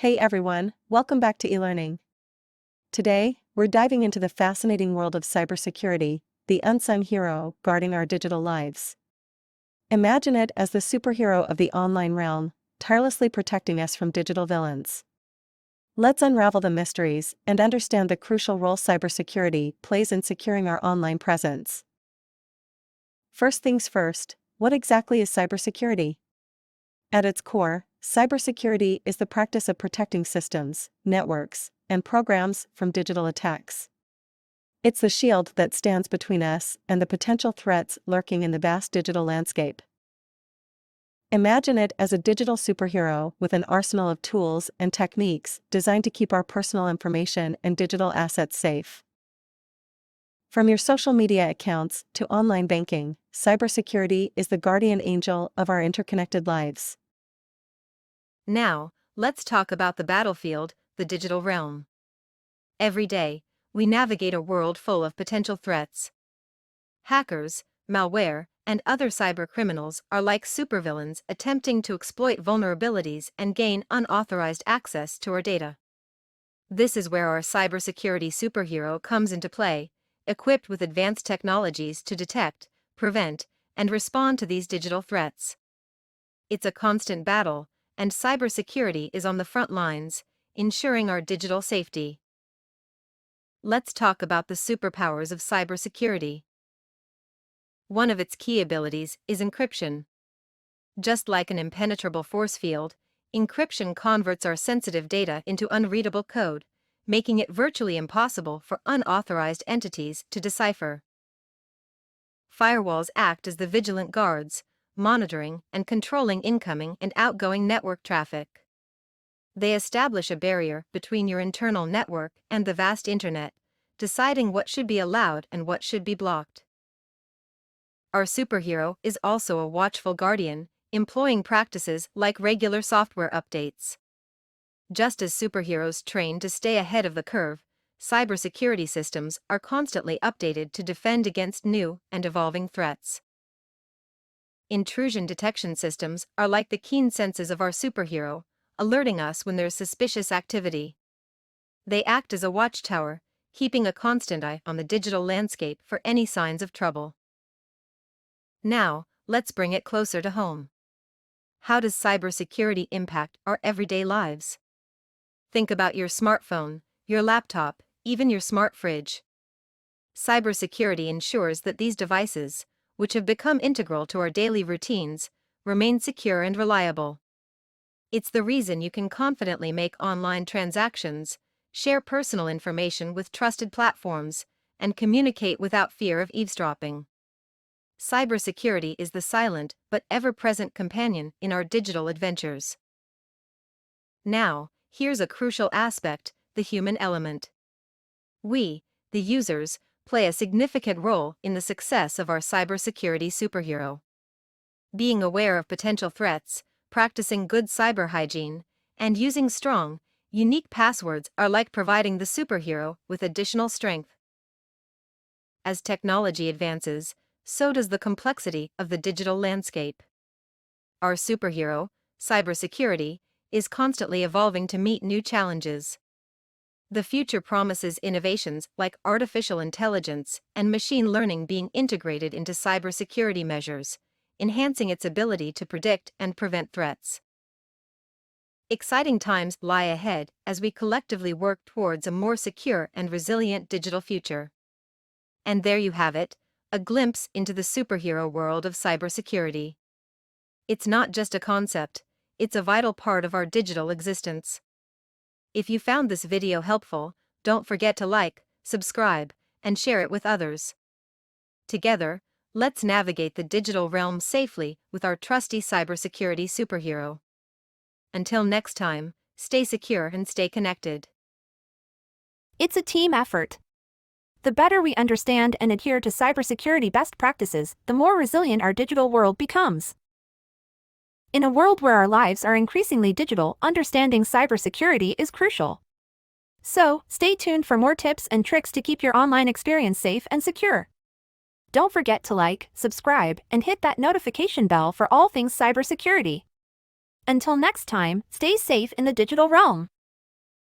Hey everyone, welcome back to eLearning. Today, we're diving into the fascinating world of cybersecurity, the unsung hero guarding our digital lives. Imagine it as the superhero of the online realm, tirelessly protecting us from digital villains. Let's unravel the mysteries and understand the crucial role cybersecurity plays in securing our online presence. First things first, what exactly is cybersecurity? At its core, cybersecurity is the practice of protecting systems, networks, and programs from digital attacks. It's the shield that stands between us and the potential threats lurking in the vast digital landscape. Imagine it as a digital superhero with an arsenal of tools and techniques designed to keep our personal information and digital assets safe. From your social media accounts to online banking, cybersecurity is the guardian angel of our interconnected lives. Now, let's talk about the battlefield, the digital realm. Every day, we navigate a world full of potential threats. Hackers, malware, and other cybercriminals are like supervillains attempting to exploit vulnerabilities and gain unauthorized access to our data. This is where our cybersecurity superhero comes into play, equipped with advanced technologies to detect, prevent, and respond to these digital threats. It's a constant battle, and cybersecurity is on the front lines, ensuring our digital safety. Let's talk about the superpowers of cybersecurity. One of its key abilities is encryption. Just like an impenetrable force field, encryption converts our sensitive data into unreadable code, making it virtually impossible for unauthorized entities to decipher. Firewalls act as the vigilant guards, monitoring and controlling incoming and outgoing network traffic. They establish a barrier between your internal network and the vast internet, deciding what should be allowed and what should be blocked. Our superhero is also a watchful guardian, employing practices like regular software updates. Just as superheroes train to stay ahead of the curve, cybersecurity systems are constantly updated to defend against new and evolving threats. Intrusion detection systems are like the keen senses of our superhero, alerting us when there's suspicious activity. They act as a watchtower, keeping a constant eye on the digital landscape for any signs of trouble. Now, let's bring it closer to home. How does cybersecurity impact our everyday lives? Think about your smartphone, your laptop, even your smart fridge. Cybersecurity ensures that these devices, which have become integral to our daily routines, remain secure and reliable. It's the reason you can confidently make online transactions, share personal information with trusted platforms, and communicate without fear of eavesdropping. Cybersecurity is the silent but ever-present companion in our digital adventures. Now, here's a crucial aspect, the human element. We, the users, play a significant role in the success of our cybersecurity superhero. Being aware of potential threats, practicing good cyber hygiene, and using strong, unique passwords are like providing the superhero with additional strength. As technology advances, so does the complexity of the digital landscape. Our superhero, cybersecurity, is constantly evolving to meet new challenges. The future promises innovations like artificial intelligence and machine learning being integrated into cybersecurity measures, enhancing its ability to predict and prevent threats. Exciting times lie ahead as we collectively work towards a more secure and resilient digital future. And there you have it, a glimpse into the superhero world of cybersecurity. It's not just a concept, it's a vital part of our digital existence. If you found this video helpful, don't forget to like, subscribe, and share it with others. Together, let's navigate the digital realm safely with our trusty cybersecurity superhero. Until next time, stay secure and stay connected. It's a team effort. The better we understand and adhere to cybersecurity best practices, the more resilient our digital world becomes. In a world where our lives are increasingly digital, understanding cybersecurity is crucial. So, stay tuned for more tips and tricks to keep your online experience safe and secure. Don't forget to like, subscribe, and hit that notification bell for all things cybersecurity. Until next time, stay safe in the digital realm.